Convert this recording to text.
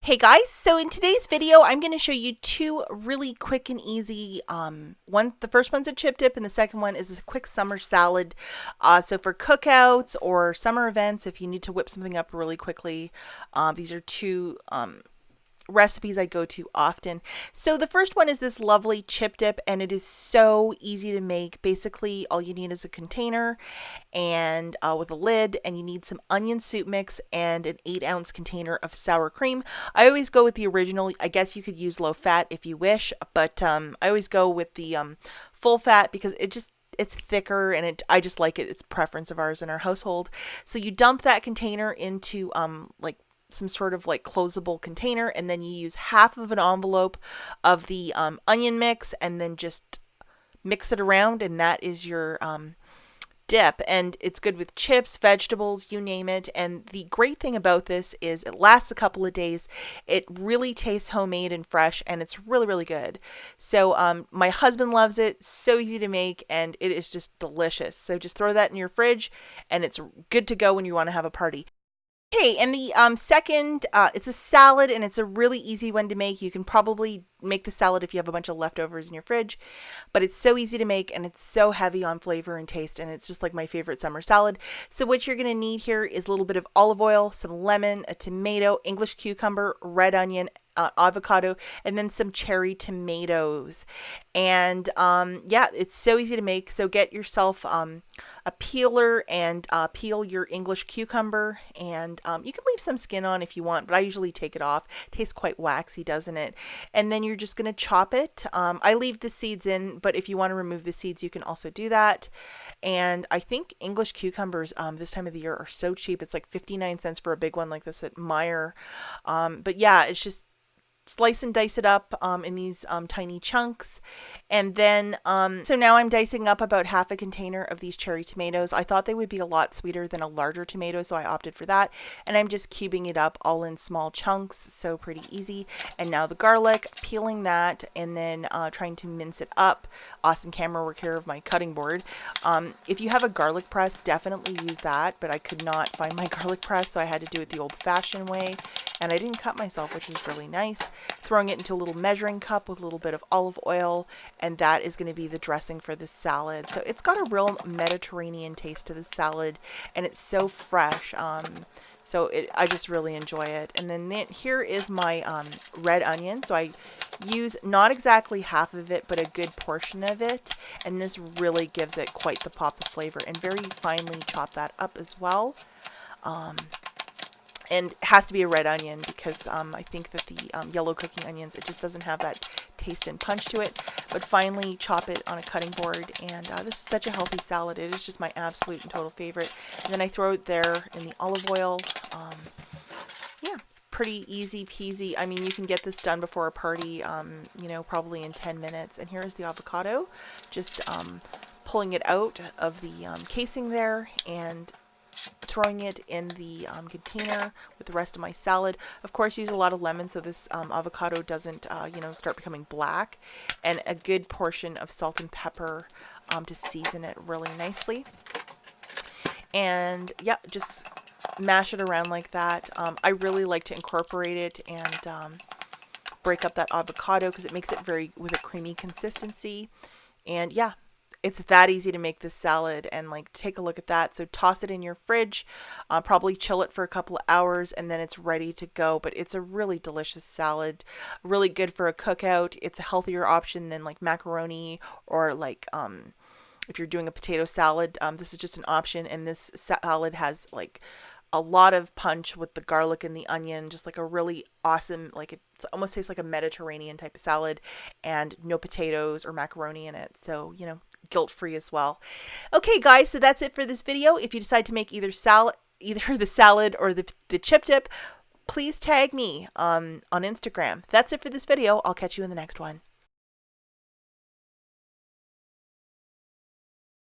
Hey guys, so in today's video, I'm going to show you two really quick and easy, the first one's a chip dip and the second one is a quick summer salad. So for cookouts or summer events, if you need to whip something up really quickly, these are two, recipes I go to often. So the first one is this lovely chip dip and it is so easy to make. Basically, all you need is a container and with a lid, and you need some onion soup mix and an 8-ounce container of sour cream. I always go with the original. I guess you could use low fat if you wish, but I always go with the full fat because it's thicker and I just like it. It's a preference of ours in our household. So you dump that container into like some sort of like closable container, and then you use half of an envelope of the onion mix and then just mix it around, and that is your dip. And it's good with chips, vegetables, you name it. And the great thing about this is it lasts a couple of days. It really tastes homemade and fresh, and it's really, really good. So my husband loves it. So easy to make, and it is just delicious. So just throw that in your fridge, and it's good to go when you want to have a party. Okay, and the second, it's a salad, and it's a really easy one to make. You can probably make the salad if you have a bunch of leftovers in your fridge, but it's so easy to make, and it's so heavy on flavor and taste, and it's just like my favorite summer salad. So what you're going to need here is a little bit of olive oil, some lemon, a tomato, English cucumber, red onion, avocado, and then some cherry tomatoes. And yeah, it's so easy to make. So get yourself a peeler and peel your English cucumber, and you can leave some skin on if you want, but I usually take it off. It tastes quite waxy, doesn't it? And then you're just going to chop it. I leave the seeds in, but if you want to remove the seeds, you can also do that. And I think English cucumbers this time of the year are so cheap. It's like 59 cents for a big one like this at Meijer. But yeah, it's just slice and dice it up in these tiny chunks. And then, so now I'm dicing up about half a container of these cherry tomatoes. I thought they would be a lot sweeter than a larger tomato, so I opted for that. And I'm just cubing it up all in small chunks, so pretty easy. And now the garlic, peeling that, and then trying to mince it up. Awesome camera work here of my cutting board. If you have a garlic press, definitely use that, but I could not find my garlic press, so I had to do it the old-fashioned way. And I didn't cut myself, which was really nice. Throwing it into a little measuring cup with a little bit of olive oil, and that is going to be the dressing for this salad. So it's got a real Mediterranean taste to the salad, and it's so fresh. I just really enjoy it. And then here is my red onion. So I use not exactly half of it, but a good portion of it. And this really gives it quite the pop of flavor, and very finely chop that up as well. And it has to be a red onion because I think that the yellow cooking onions, it just doesn't have that taste and punch to it. But finally chop it on a cutting board, and this is such a healthy salad. It is just my absolute and total favorite. And then I throw it there in the olive oil. Yeah, pretty easy peasy. I mean, you can get this done before a party, you know, probably in 10 minutes. And here is the avocado, just pulling it out of the casing there and throwing it in the container with the rest of my salad. Of course, use a lot of lemon so this avocado doesn't, start becoming black, and a good portion of salt and pepper to season it really nicely. And yeah, just mash it around like that. I really like to incorporate it and break up that avocado because it makes it with a creamy consistency. And yeah, it's that easy to make this salad, and like take a look at that. So toss it in your fridge, probably chill it for a couple of hours, and then it's ready to go. But it's a really delicious salad, really good for a cookout. It's a healthier option than like macaroni or like if you're doing a potato salad. This is just an option, and this salad has like a lot of punch with the garlic and the onion, just like a really awesome, like it almost tastes like a Mediterranean type of salad, and no potatoes or macaroni in it. So, you know, guilt-free as well. Okay, guys, so that's it for this video. If you decide to make either the salad or the chip dip, please tag me on Instagram. That's it for this video. I'll catch you in the next one.